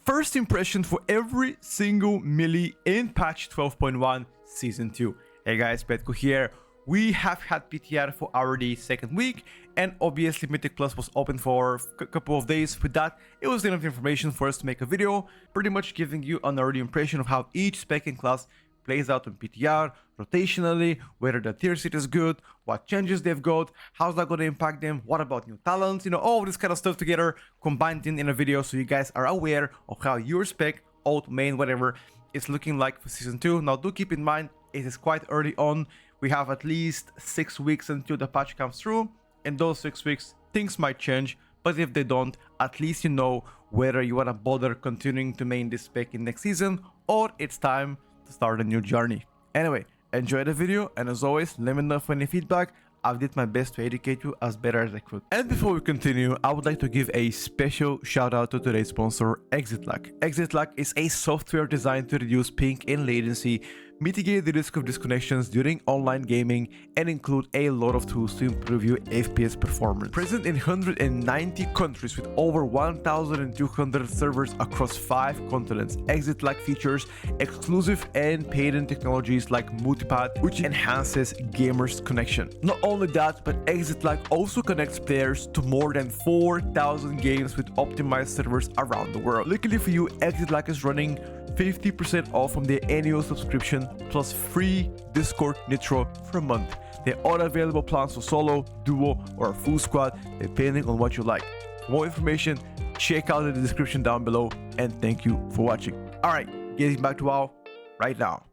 first impression for every single melee in patch 12.1 season 2. Hey guys, Petko here. We have had PTR for already second week, and obviously Mythic Plus was open for a couple of days. With that, it was enough information for us to make a video, pretty much giving you an early impression of how each spec and class plays out on PTR, rotationally, whether the tier set is good, what changes they've got, how's that going to impact them, what about new talents, all this kind of stuff together, combined in a video so you guys are aware of how your spec, ult, main, whatever, is looking like for Season 2. Now do keep in mind, it is quite early on. We have at least 6 weeks until the patch comes through. In those 6 weeks, things might change, but if they don't, at least you know whether you want to bother continuing to main this spec in next season, or it's time to start a new journey. Anyway, enjoy the video, and as always, let me know for any feedback. I've did my best to educate you as better as I could. And before we continue, I would like to give a special shout out to today's sponsor, ExitLag. ExitLag is a software designed to reduce ping and latency, mitigate the risk of disconnections during online gaming, and include a lot of tools to improve your FPS performance. Present in 190 countries with over 1,200 servers across 5 continents, ExitLag features exclusive and paid-in technologies like multipath, which enhances gamers' connection. Not only that, but ExitLag also connects players to more than 4,000 games with optimized servers around the world. Luckily for you, ExitLag is running 50% off from their annual subscription plus free Discord Nitro for a month. There are available plans for solo, duo, or a full squad depending on what you like. For more information, check out the description down below, and thank you for watching. Alright, getting back to WoW right now.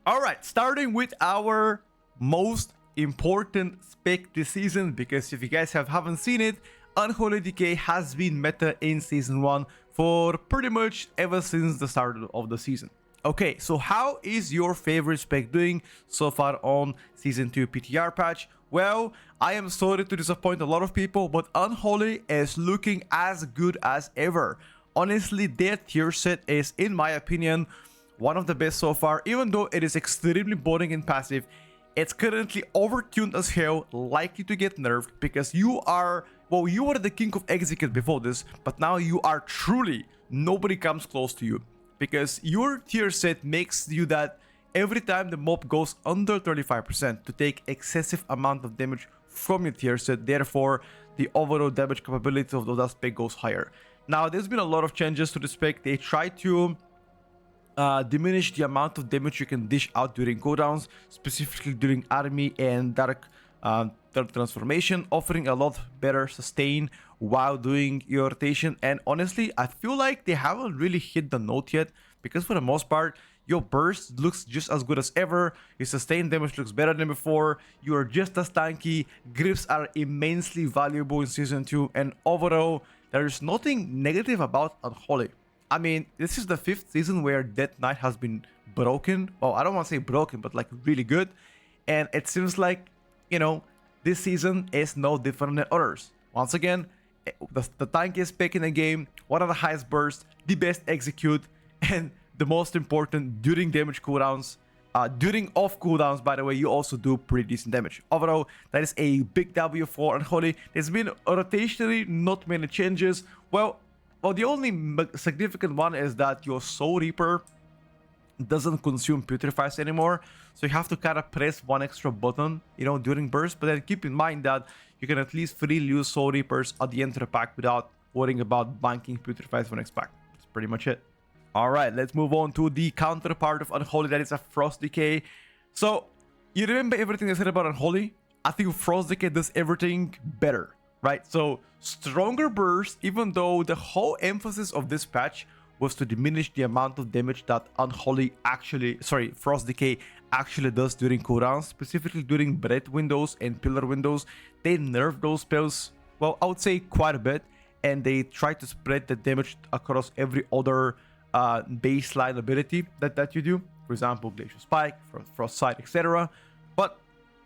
Alright, starting with our most important spec this season, because if you guys haven't seen it, Unholy DK has been meta in Season 1 for pretty much ever since the start of the season. Okay, so how is your favorite spec doing so far on Season 2 PTR patch? Well, I am sorry to disappoint a lot of people, but Unholy is looking as good as ever. Honestly, their tier set is, in my opinion, one of the best so far. Even though it is extremely boring and passive, it's currently overtuned as hell, likely to get nerfed, because you are, well, you were the king of execute before this, but now you are truly, nobody comes close to you. Because your tier set makes you that every time the mob goes under 35% to take excessive amount of damage from your tier set, therefore the overall damage capability of that spec goes higher. Now there's been a lot of changes to the spec. They try to diminish the amount of damage you can dish out during cooldowns, specifically during army and dark transformation, offering a lot better sustain while doing your rotation. And honestly, I feel like they haven't really hit the note yet, because for the most part your burst looks just as good as ever, your sustain damage looks better than before, you are just as tanky, grips are immensely valuable in Season 2, and overall there is nothing negative about Unholy. I mean, this is the 5th season where Death Knight has been broken. Well, I don't want to say broken, but like really good. And it seems like, this season is no different than others. Once again, the tankiest pick in the game, one of the highest bursts, the best execute, and the most important, during damage cooldowns. During off cooldowns, by the way, you also do pretty decent damage. Overall, that is a big W for Unholy. There's been rotationally not many changes. Well, the only significant one is that your Soul Reaper doesn't consume Putrefies anymore, so you have to kind of press one extra button, during burst. But then keep in mind that you can at least freely use Soul Reapers at the end of the pack without worrying about banking Putrefies for next pack. That's pretty much it. Alright, let's move on to the counterpart of Unholy, that is a Frost DK. So, you remember everything I said about Unholy? I think Frost DK does everything better. Right, so stronger burst, even though the whole emphasis of this patch was to diminish the amount of damage that Frost DK actually does during cooldowns, specifically during breath windows and pillar windows. They nerfed those spells, well, I would say quite a bit, and they try to spread the damage across every other baseline ability that you do. For example, Glacial Spike, Frost Sight, etc. But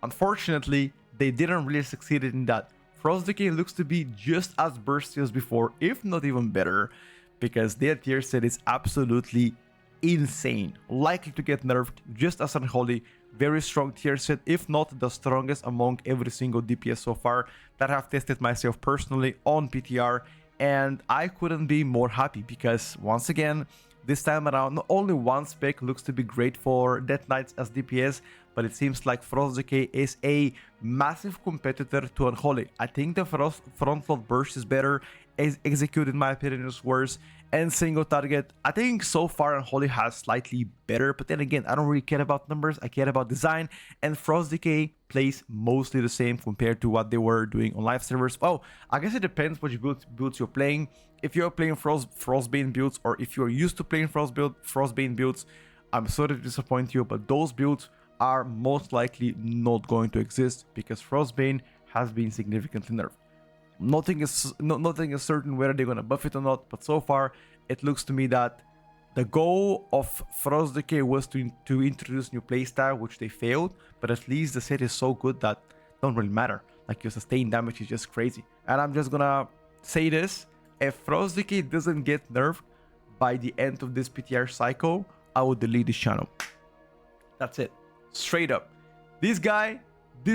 unfortunately, they didn't really succeed in that. Frost DK looks to be just as bursty as before, if not even better, because their tier set is absolutely insane, likely to get nerfed just as Unholy. Very strong tier set, if not the strongest among every single DPS so far that I have tested myself personally on PTR. and I couldn't be more happy because once again, this time around, not only one spec looks to be great for Death Knights as DPS, but it seems like Frost Decay is a massive competitor to Unholy. I think the Frontload Burst is better, execute in my opinion is worse, and single target, I think so far Unholy has slightly better, but then again, I don't really care about numbers, I care about design, and Frost Decay plays mostly the same compared to what they were doing on live servers. Oh, I guess it depends which builds you're playing. If you're playing Frostbane builds, or if you're used to playing Frostbane builds, I'm sorry to disappoint you, but those builds are most likely not going to exist because Frostbane has been significantly nerfed. Nothing is certain whether they're gonna buff it or not, but so far it looks to me that the goal of Frost Decay was to introduce new playstyle, which they failed, but at least the set is so good that it don't really matter. Like, your sustained damage is just crazy. And I'm just gonna say this, if Frost Decay doesn't get nerfed by the end of this PTR cycle, I will delete this channel. That's it. Straight up. This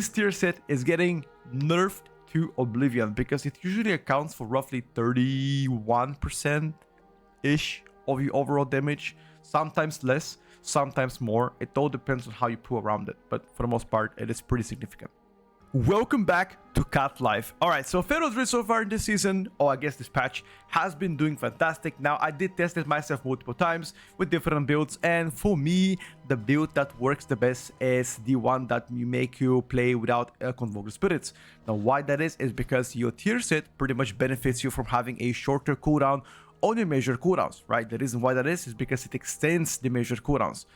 tier set is getting nerfed to oblivion because it usually accounts for roughly 31%-ish of your overall damage. Sometimes less, sometimes more. It all depends on how you pull around it, but for the most part, it is pretty significant. Welcome back to Cat Life. Alright, so Pharaoh Druid so far in this season, or I guess this patch, has been doing fantastic. Now, I did test it myself multiple times with different builds, and for me, the build that works the best is the one that make you play without Convoke the Spirits. Now, why that is because your tier set pretty much benefits you from having a shorter cooldown on your measured cooldowns, right? The reason why that is because it extends the measured cooldowns.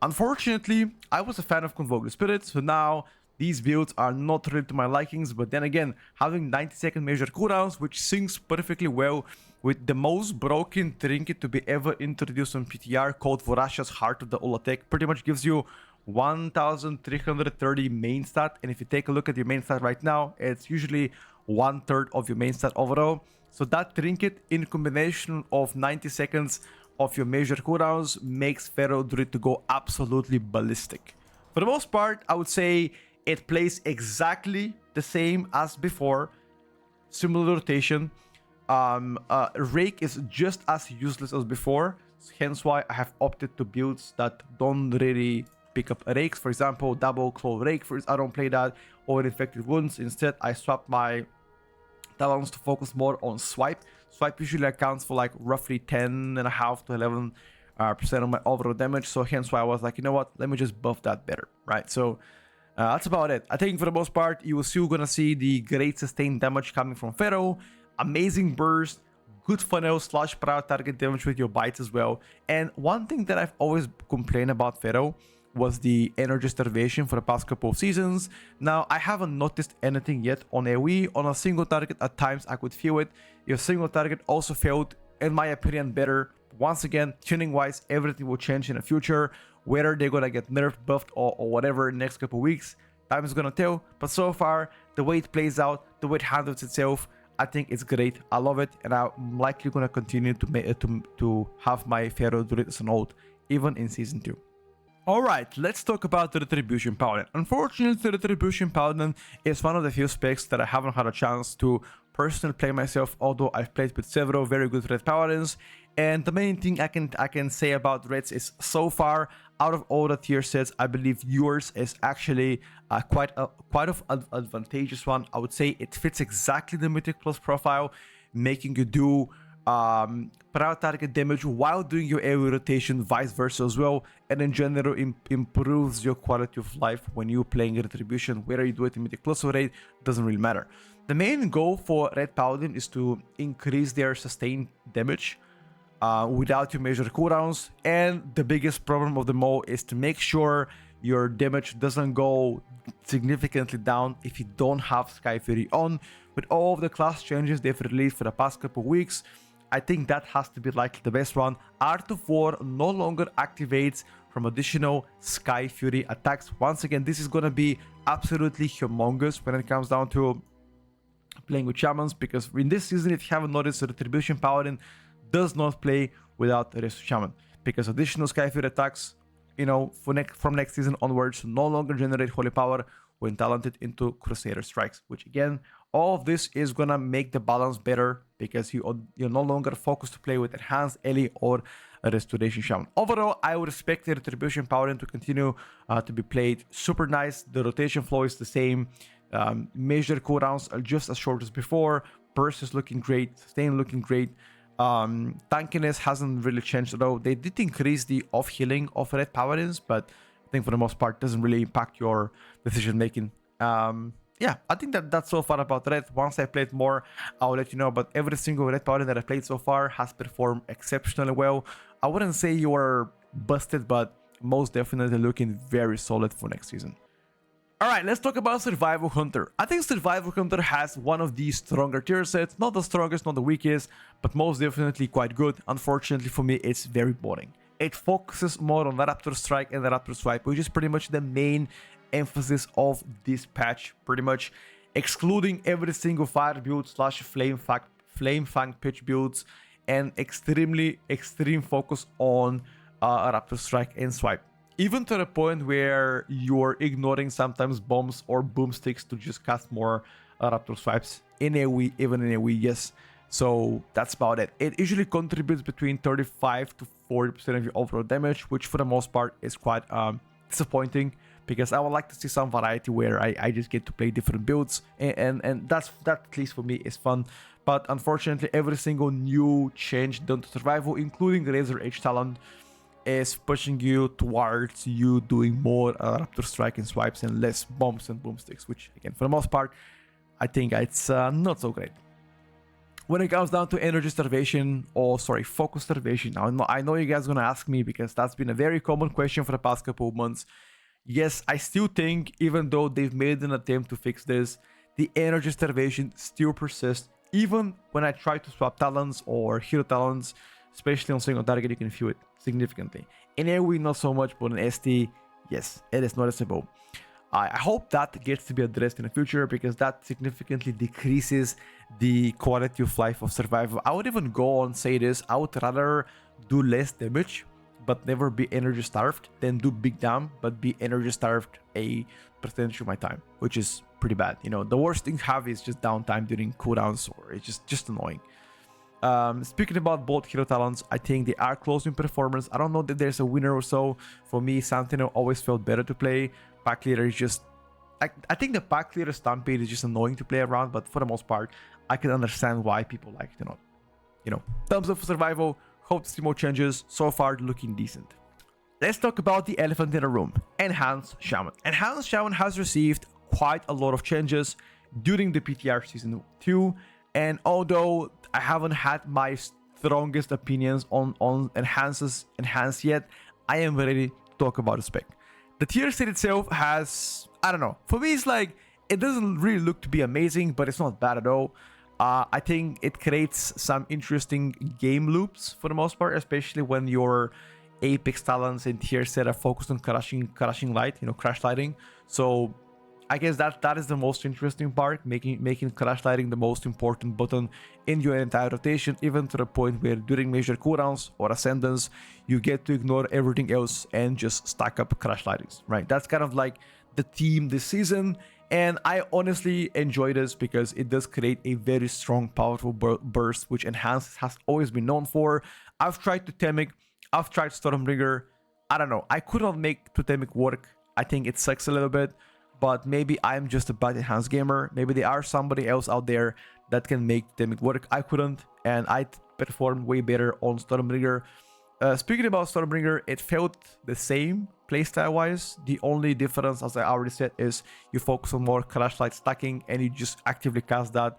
Unfortunately, I was a fan of Convoke the Spirits, so now these builds are not really to my likings, but then again, having 90-second measured cooldowns, which syncs perfectly well with the most broken trinket to be ever introduced on PTR called Voracious Heart of the Olatech, pretty much gives you 1330 main stat, and if you take a look at your main stat right now, it's usually 1/3 of your main stat overall. So that trinket in combination of 90 seconds of your measured cooldowns makes Pharaoh Druid to go absolutely ballistic. For the most part, I would say it plays exactly the same as before, similar rotation. Rake is just as useless as before, hence why I have opted to builds that don't really pick up rakes. For example, double claw rake, I don't play that, or infected wounds. Instead, I swap my talons to focus more on swipe. Swipe usually accounts for like roughly 10.5 to 11% of my overall damage, so hence why I was like, you know what, let me just buff that better, right? So that's about it. I think for the most part, you will still gonna see the great sustained damage coming from Pharaoh, amazing burst, good funnel / prior target damage with your bites as well. And one thing that I've always complained about Pharaoh was the energy starvation for the past couple of seasons. Now, I haven't noticed anything yet on AoE. On a single target, at times I could feel it. Your single target also felt, in my opinion, better. Once again, tuning wise, everything will change in the future. Whether they're gonna get nerfed, buffed, or whatever in the next couple weeks, time is gonna tell. But so far, the way it plays out, the way it handles itself, I think it's great. I love it, and I'm likely gonna continue to have my Pharaoh Druid as an ult, even in Season 2. Alright, let's talk about the Retribution Paladin. Unfortunately, the Retribution Paladin is one of the few specs that I haven't had a chance to personally play myself, although I've played with several very good Red Paladins. And the main thing I can say about Reds is, so far, out of all the tier sets, I believe yours is actually quite an advantageous one. I would say it fits exactly the Mythic Plus profile, making you do prior target damage while doing your AoE rotation, vice versa as well, and in general improves your quality of life when you're playing Retribution. Whether you do it in Mythic Plus or Raid, doesn't really matter. The main goal for Red Paladin is to increase their sustained damage without your measured cooldowns, and the biggest problem of them all is to make sure your damage doesn't go significantly down if you don't have Sky Fury on. With all of the class changes they've released for the past couple weeks, I think that has to be likely the best one. Art of War no longer activates from additional Sky Fury attacks. Once again, this is going to be absolutely humongous when it comes down to playing with Shamans, because in this season, if you haven't noticed, the Retribution Paladin does not play without the rest of Shaman, because additional Sky Fury attacks, you know, from next season onwards, no longer generate holy power when talented into Crusader strikes, which again All of this is gonna make the balance better because you're no longer focused to play with Enhanced Ellie or a Restoration Shaman. Overall, I would expect the Retribution Paladin to continue to be played super nice. The rotation flow is the same. Major cooldowns are just as short as before. Burst is looking great. Sustain looking great. Tankiness hasn't really changed at all. They did increase the off healing of Red Paladins, but I think for the most part doesn't really impact your decision making. Yeah, I think that's so far about Red. Once I played more, I'll let you know. But every single Red Paladin that I played so far has performed exceptionally well. I wouldn't say you are busted, but most definitely looking very solid for next season. Alright, let's talk about Survival Hunter. I think Survival Hunter has one of the stronger tier sets. Not the strongest, not the weakest, but most definitely quite good. Unfortunately for me, it's very boring. It focuses more on the Raptor Strike and the Raptor Swipe, which is pretty much the main emphasis of this patch. Pretty much excluding every single fire build slash flame fang pitch builds and extreme focus on Raptor Strike and Swipe. Even to the point where you're ignoring sometimes bombs or boomsticks to just cast more Raptor Swipes in AoE, even in AoE, yes. So that's about it. It usually contributes between 35 to 40% of your overall damage, which for the most part is quite disappointing, because I would like to see some variety where I just get to play different builds, and that at least for me is fun. But unfortunately, every single new change done to Survival, including Razor Edge Talon, is pushing you towards you doing more Raptor Strike and Swipes and less bombs and boomsticks, which again, for the most part, I think it's not so great. When it comes down to energy starvation, or sorry, focus starvation, I know you guys are gonna ask me, because that's been a very common question for the past couple of months. Yes, I still think, even though they've made an attempt to fix this, the energy starvation still persists. Even when I try to swap talents or hero talents, especially on single target, you can feel it significantly. In AoE, not so much, but in ST, yes, it is noticeable. I hope that gets to be addressed in the future, because that significantly decreases the quality of life of Survival. I would even go on say this: I would rather do less damage but never be energy starved than do big damage but be energy starved a percentage of my time, which is pretty bad. You know, the worst thing to have is just downtime during cooldowns, or it's just annoying. Speaking about both hero talents, I think they are close in performance. I don't know that there's a winner or so. For me, Sentinel always felt better to play. Pack Leader is just... I think the Pack Leader Stampede is just annoying to play around, but for the most part, I can understand why people like it or not. You know, thumbs up for Survival. Hope to see more changes. So far, looking decent. Let's talk about the elephant in the room. Enhanced Shaman. Enhanced Shaman has received quite a lot of changes during the PTR Season 2. And although I haven't had my strongest opinions on Enhanced yet, I am ready to talk about the spec. The tier set itself has, I don't know, for me it's like, it doesn't really look to be amazing, but it's not bad at all. I think it creates some interesting game loops for the most part, especially when your Apex talents and tier set are focused on crashing light, you know, crash lighting. So I guess that is the most interesting part, making crash lighting the most important button in your entire rotation, even to the point where during major cooldowns or ascendance, you get to ignore everything else and just stack up crash lightings, right? That's kind of like the theme this season, and I honestly enjoy this because it does create a very strong, powerful burst, which Enhanced has always been known for. I've tried Totemic, I've tried Stormbringer. I don't know, I could not make Totemic work. I think it sucks a little bit, but maybe I'm just a bad Enhanced gamer. Maybe there are somebody else out there that can make Totemic work. I couldn't, and I performed way better on Stormbringer. Speaking about Stormbringer, it felt the same playstyle wise. The only difference, as I already said, is you focus on more crash light stacking and you just actively cast that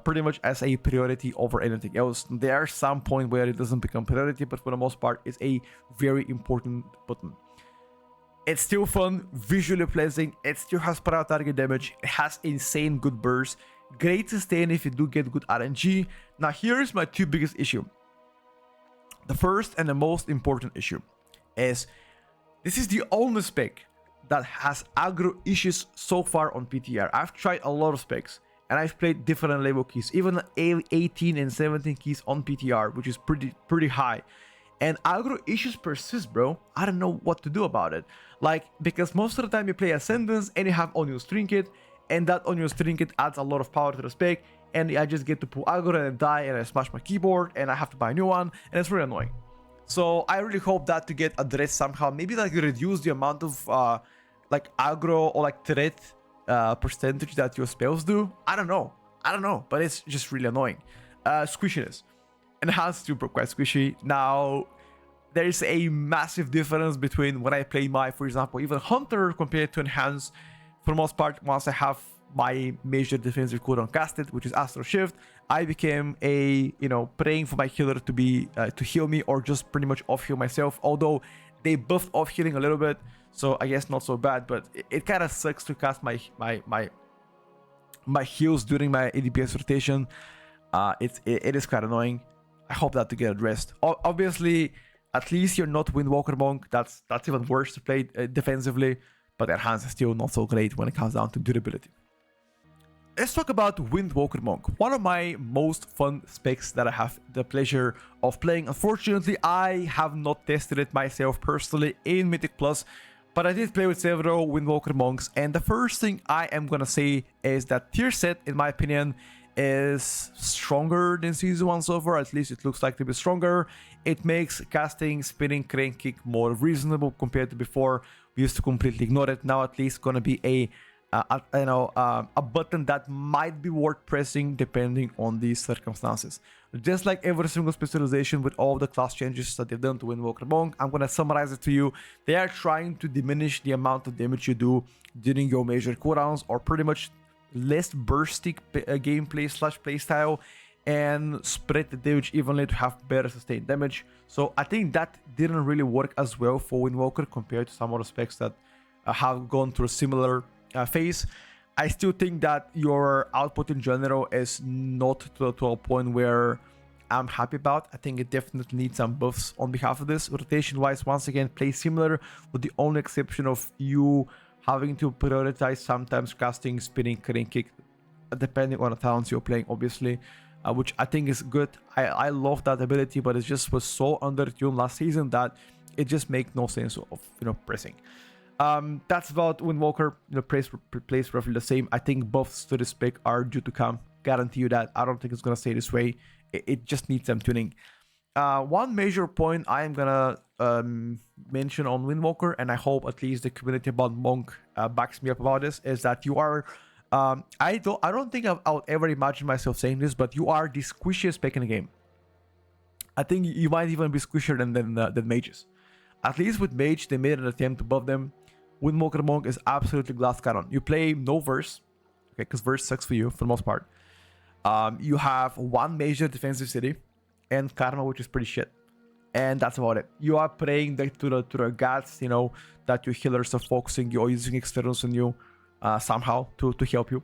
pretty much as a priority over anything else. There are some point where it doesn't become priority, but for the most part, it's a very important button. It's still fun, visually pleasing, it still has prior target damage, it has insane good burst, great sustain if you do get good RNG. Now here's my two biggest issue. The first and the most important issue is this is the only spec that has aggro issues so far on PTR. I've tried a lot of specs and I've played different level keys, even 18 and 17 keys on PTR, which is pretty high. And aggro issues persist, bro. I don't know what to do about it. Like, because most of the time you play Ascendance and you have Onion's Trinket, and that Onion's Trinket adds a lot of power to the spec, and I just get to pull aggro and die, and I smash my keyboard, and I have to buy a new one, and it's really annoying. So I really hope that to get addressed somehow. Maybe like reduce the amount of like aggro or like threat percentage that your spells do. I don't know, but it's just really annoying. Squishiness. Enhanced super quite squishy. Now there is a massive difference between when I play my, for example, even Hunter compared to Enhance. For the most part, once I have my major defensive cooldown casted, which is Astral Shift, I became a, praying for my healer to be to heal me, or just pretty much off heal myself. Although they buffed off healing a little bit, so I guess not so bad. But it kind of sucks to cast my heals during my ADPS rotation. It is quite annoying. I hope that to get addressed. Obviously, at least you're not Windwalker Monk. That's even worse to play defensively. But Enhance is still not so great when it comes down to durability. Let's talk about Windwalker Monk, one of my most fun specs that I have the pleasure of playing. Unfortunately, I have not tested it myself personally in Mythic Plus, but I did play with several Windwalker Monks, and the first thing I am gonna say is that tier set, in my opinion, is stronger than Season 1 so far. At least it looks like to be stronger. It makes casting Spinning Crane Kick more reasonable compared to before. We used to completely ignore it. Now at least gonna be a button that might be worth pressing depending on the circumstances. Just like every single specialization with all the class changes that they've done to Windwalker Monk, I'm gonna summarize it to you. They are trying to diminish the amount of damage you do during your major cooldowns, or pretty much less bursty gameplay / playstyle, and spread the damage evenly to have better sustained damage. So I think that didn't really work as well for Windwalker compared to some other specs that have gone through a similar phase. I still think that your output in general is not to a point where I'm happy about. I think it definitely needs some buffs on behalf of this. Rotation wise, once again, play similar, with the only exception of you having to prioritize sometimes casting Spinning Crane Kick depending on the talents you're playing, obviously, which I think is good. I love that ability, but it just was so undertuned last season that it just makes no sense of pressing. That's about Windwalker. Plays roughly the same. I think buffs to this pick are due to come. Guarantee you that. I don't think it's gonna stay this way. It just needs some tuning. One major point I am gonna mention on Windwalker, and I hope at least the community about Monk backs me up about this, is that you are I don't think I'll ever imagine myself saying this, but you are the squishiest pick in the game. I think you might even be squishier than mages. At least with mage, they made an attempt to buff them. Windwalker Monk is absolutely glass cannon. You play no verse, okay, because verse sucks for you for the most part. You have one major defensive city and karma, which is pretty shit, and that's about it. You are praying to the gods, that your healers are focusing you or using externals on you somehow to help you,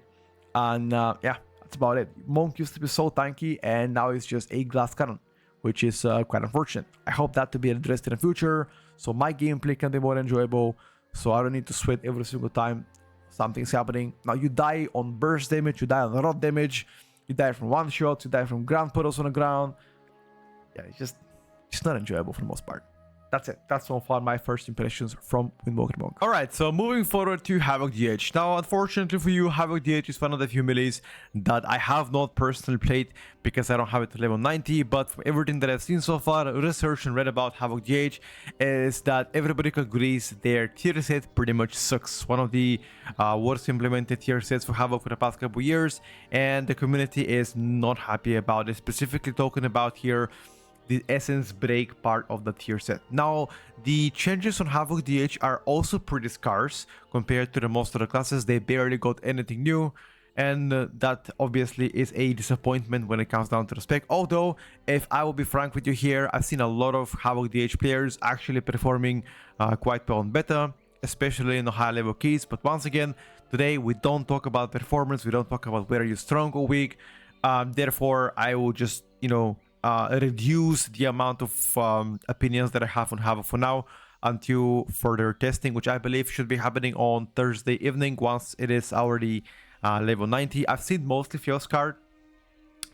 and yeah, that's about it. Monk used to be so tanky, and now it's just a glass cannon, which is quite unfortunate. I hope that to be addressed in the future, so my gameplay can be more enjoyable, so I don't need to sweat every single time something's happening. Now you die on burst damage, you die on rot damage, you die from one shots, you die from ground puddles on the ground. Yeah, it's just not enjoyable for the most part. That's it. That's so far my first impressions from Windwalker Monk. Alright, so moving forward to Havoc DH. Now, unfortunately for you, Havoc DH is one of the few melees that I have not personally played because I don't have it to level 90, but from everything that I've seen so far, research and read about Havoc DH, is that everybody agrees their tier set pretty much sucks. One of the worst implemented tier sets for Havoc for the past couple years, and the community is not happy about it. Specifically talking about here the essence break part of the tier set. Now, the changes on Havoc DH are also pretty scarce compared to the most of the classes. They barely got anything new, and that obviously is a disappointment when it comes down to the spec. Although, if I will be frank with you here, I've seen a lot of Havoc DH players actually performing quite well on beta, especially in the high level keys. But once again, today we don't talk about performance, we don't talk about whether you're strong or weak. Therefore, I will just, reduce the amount of opinions that I have on Havoc for now until further testing, which I believe should be happening on Thursday evening once it is already level 90. I've seen mostly Fio's card.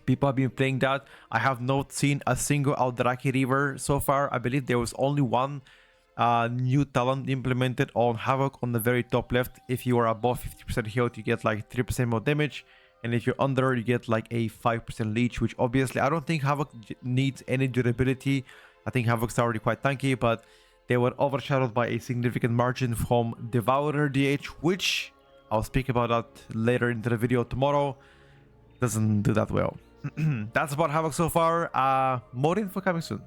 People have been playing that. I have not seen a single Aldraki River so far. I believe there was only one new talent implemented on Havoc on the very top left. If you are above 50% health, you get like 3% more damage, and if you're under, you get like a 5% leech, which obviously I don't think Havoc needs any durability. I think Havoc's already quite tanky, but they were overshadowed by a significant margin from Devourer DH, which I'll speak about that later into the video tomorrow. Doesn't do that well. That's about Havoc so far. More info coming soon.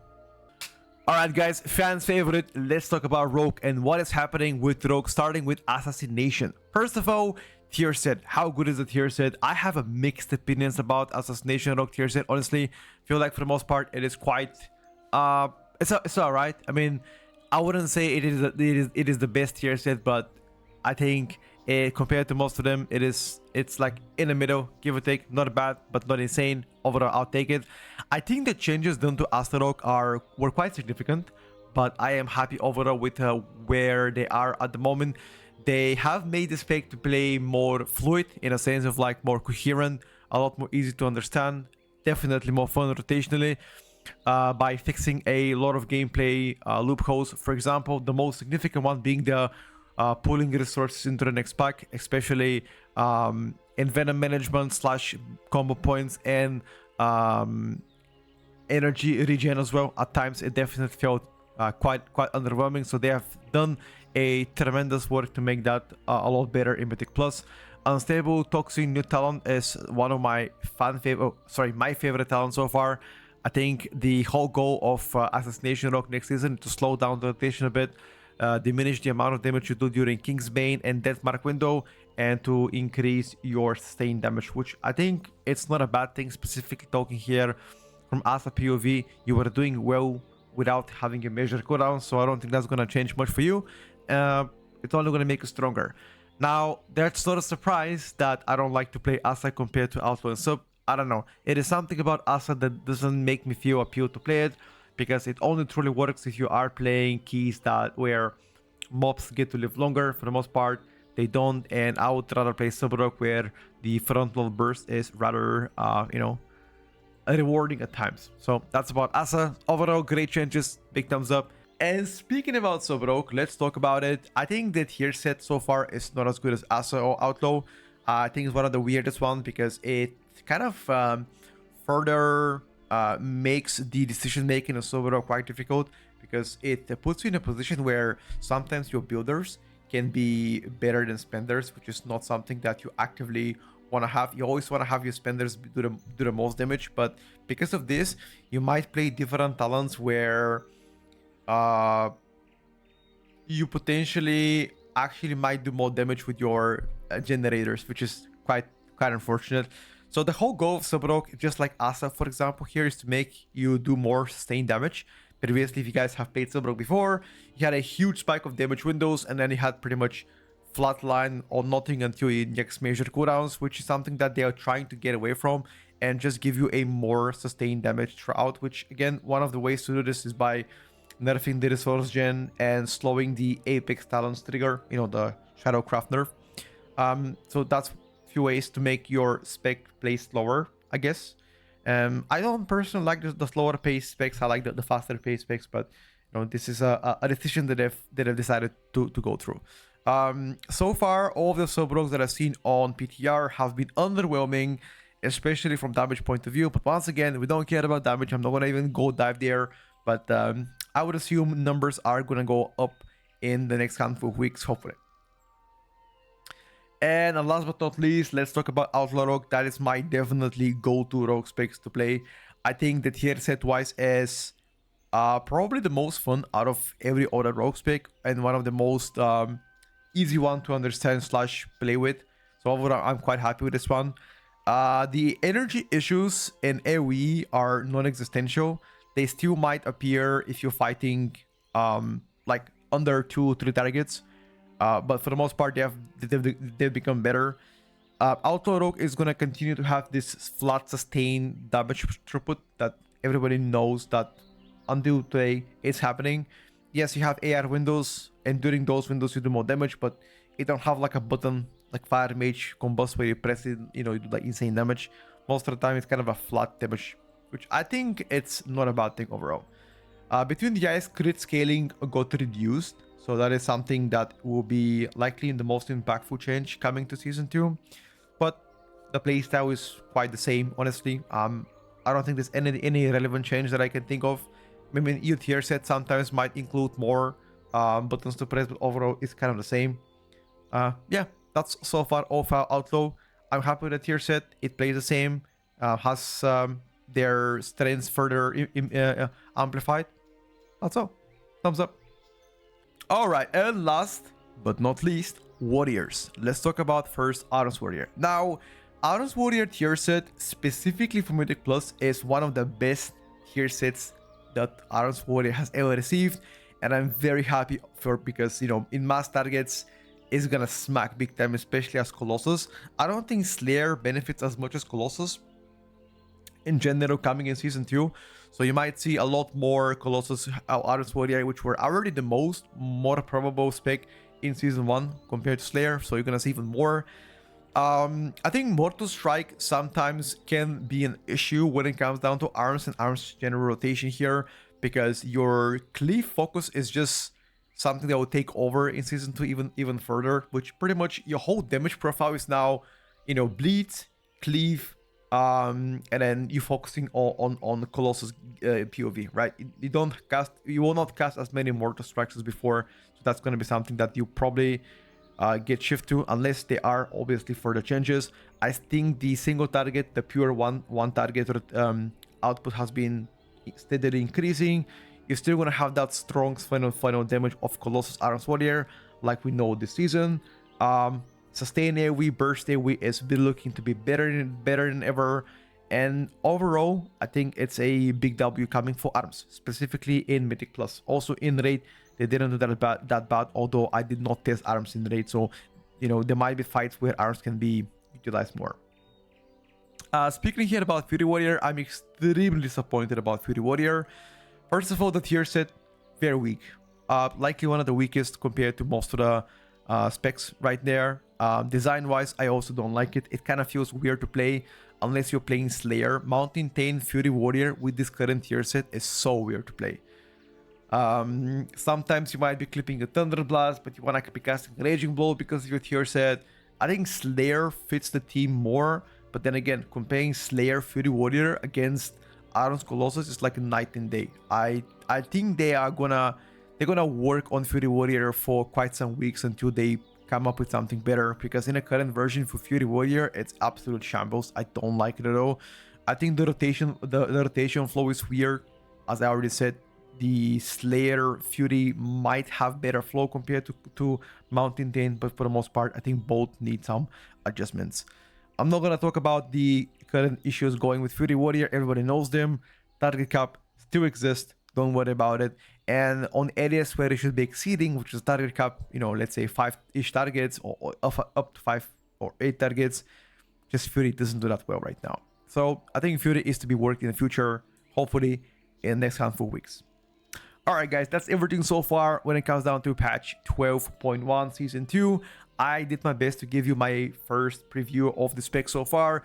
Alright guys, fans favorite, let's talk about Rogue and what is happening with Rogue, starting with Assassination. First of all, tier set. How good is the tier set? I have a mixed opinions about Assassination Rogue tier set. Honestly, feel like for the most part it is quite it's alright. I mean, I wouldn't say it is the best tier set, but I think compared to most of them, it's like in the middle, give or take. Not bad, but not insane. Overall, I'll take it. I think the changes done to Asta Rogue were quite significant, but I am happy overall with where they are at the moment. They have made the spec to play more fluid, in a sense of like more coherent, a lot more easy to understand, definitely more fun rotationally, by fixing a lot of gameplay loopholes. For example, the most significant one being the pulling resources into the next pack, especially envenom management slash combo points and energy regen as well. At times it definitely felt quite underwhelming, so they have done a tremendous work to make that a lot better in Mythic Plus. Unstable Toxin new talent is one of my my favorite talent so far. I think the whole goal of Assassination Rogue next season to slow down the rotation a bit, diminish the amount of damage you do during Kingsbane and Deathmark window, and to increase your sustained damage, which I think it's not a bad thing. Specifically talking here from Asa POV, you were doing well without having a major cooldown, so I don't think that's gonna change much for you. It's only gonna make you stronger. Now, that's not a surprise that I don't like to play Asa compared to Outlaw and Sub. I don't know. It is something about Asa that doesn't make me feel appeal to play it, because it only truly works if you are playing keys that where mobs get to live longer. For the most part, they don't, and I would rather play Sub Rogue where the frontal burst is rather, you know, rewarding at times. So that's about Asa. Overall, great changes, big thumbs up. And speaking about Sub Rogue, let's talk about it. I think the tier set so far is not as good as Asa or Outlaw. I think it's one of the weirdest ones because it kind of further makes the decision making of Sub Rogue quite difficult, because it puts you in a position where sometimes your builders can be better than spenders, which is not something that you actively want to have. You always want to have your spenders do the most damage, but because of this, you might play different talents where you potentially actually might do more damage with your generators, which is quite unfortunate. So the whole goal of Sub Rogue, just like Asa for example here, is to make you do more sustained damage. Previously, if you guys have played Sub Rogue before, you had a huge spike of damage windows, and then you had pretty much flatline or nothing until you inject major cooldowns, which is something that they are trying to get away from and just give you a more sustained damage throughout. Which again, one of the ways to do this is by nerfing the resource gen and slowing the Apex Talons trigger, you know, the Shadowcraft nerf. So that's a few ways to make your spec play slower, I guess. I don't personally like the slower pace specs. I like the faster pace specs, but you know, this is a decision that they've decided to go through. So far, all of the Sub Rogues that I've seen on PTR have been underwhelming, especially from damage point of view. But once again, we don't care about damage. I'm not gonna even go dive there. But I would assume numbers are gonna go up in the next handful of weeks, hopefully. And last but not least, let's talk about Outlaw Rogue. That is my definitely go-to Rogue specs to play. I think the tier set-wise is probably the most fun out of every other Rogue spec, and one of the most easy one to understand slash play with. So overall, I'm quite happy with this one. The energy issues in AoE are non-existential. They still might appear if you're fighting like under 2-3 targets. But for the most part, they've become better. Outlaw Rogue is going to continue to have this flat sustained damage throughput that everybody knows that until today it's happening. Yes, you have AR windows, and during those windows you do more damage, but you don't have like a button like Fire Mage Combust where you press it, you know, you do like insane damage. Most of the time it's kind of a flat damage, which I think it's not a bad thing overall. Between the eyes, crit scaling got reduced, so that is something that will be likely the most impactful change coming to Season 2. But the playstyle is quite the same, honestly. I don't think there's any relevant change that I can think of. I mean, your tier set sometimes might include more buttons to press, but overall it's kind of the same. Yeah, that's so far all for Outlaw. I'm happy with the tier set. It plays the same, has their strengths further amplified. That's all. Thumbs up. Alright, and last but not least, Warriors. Let's talk about first Arms Warrior. Now, Arms Warrior tier set, specifically for Mythic Plus, is one of the best tier sets that Arms Warrior has ever received. And I'm very happy for, because, you know, in mass targets, it's gonna smack big time, especially as Colossus. I don't think Slayer benefits as much as Colossus in general coming in Season 2. So you might see a lot more Colossus Arms Warrior, which were already the more probable spec in Season 1 compared to Slayer. So you're gonna see even more. I think Mortal Strike sometimes can be an issue when it comes down to arms and arms general rotation here, because your cleave focus is just something that will take over in Season 2 even further, which pretty much your whole damage profile is now, you know, bleed, cleave, and then you focusing on Colossus POV, right? You will not cast as many Mortal Strikes as before, so that's going to be something that you probably get shift to, unless they are obviously further changes. I think the single target, the pure one target output has been steadily increasing. You're still gonna have that strong final damage of Colossus Arms Warrior, like we know this season. Sustain AoE, burst AoE is looking to be better than ever. And overall, I think it's a big W coming for Arms, specifically in Mythic Plus. Also in Raid, they didn't do that bad, although I did not test Arms in Raid, so, you know, there might be fights where Arms can be utilized more. Speaking here about Fury Warrior, I'm extremely disappointed about Fury Warrior. First of all, the tier set, very weak. Likely one of the weakest compared to most of the specs right there. Design-wise, I also don't like it. It kind of feels weird to play unless you're playing Slayer. Mountain Tane Fury Warrior with this current tier set is so weird to play. Sometimes you might be clipping a Thunder Blast, but you want to be casting Raging Blow because of your tier set. I think Slayer fits the team more, but then again, comparing Slayer Fury Warrior against Arms Colossus is like a night and day. I think they're gonna work on Fury Warrior for quite some weeks until they come up with something better, because in the current version for Fury Warrior, it's absolute shambles. I don't like it at all. I think the rotation flow is weird. As I already said, the Slayer Fury might have better flow compared to Mountain Tane, but for the most part, I think both need some adjustments. I'm not gonna talk about the current issues going with Fury Warrior. Everybody knows them. Target cap still exists. Don't worry about it. And on areas where it should be exceeding, which is target cap, you know, let's say 5-ish targets or up to 5 or 8 targets, just Fury doesn't do that well right now. So I think Fury is to be worked in the future, hopefully in the next handful of weeks. Alright guys, that's everything so far when it comes down to patch 12.1 Season 2. I did my best to give you my first preview of the specs so far.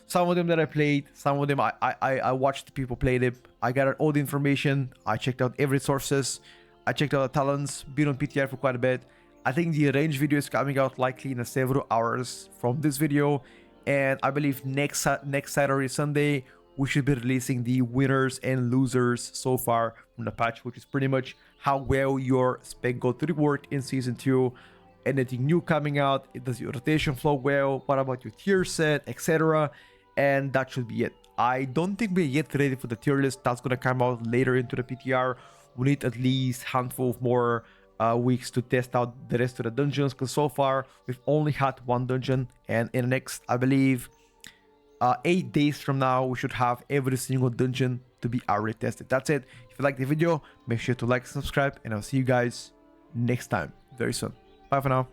Some of them that I played, some of them I watched people play them. I gathered all the information. I checked out every sources. I checked out the talents, been on PTR for quite a bit. I think the range video is coming out likely in several hours from this video. And I believe next Saturday, Sunday, we should be releasing the winners and losers so far from the patch, which is pretty much how well your spec got to work in Season 2. Anything new coming out, does your rotation flow well, what about your tier set, etc. And that should be it. I don't think we're yet ready for the tier list. That's going to come out later into the PTR. We need at least a handful of more weeks to test out the rest of the dungeons, because so far we've only had one dungeon, and in the next, I believe, 8 days from now, we should have every single dungeon to be already tested. That's it. If you like the video, make sure to like and subscribe, and I'll see you guys next time very soon. Bye for now.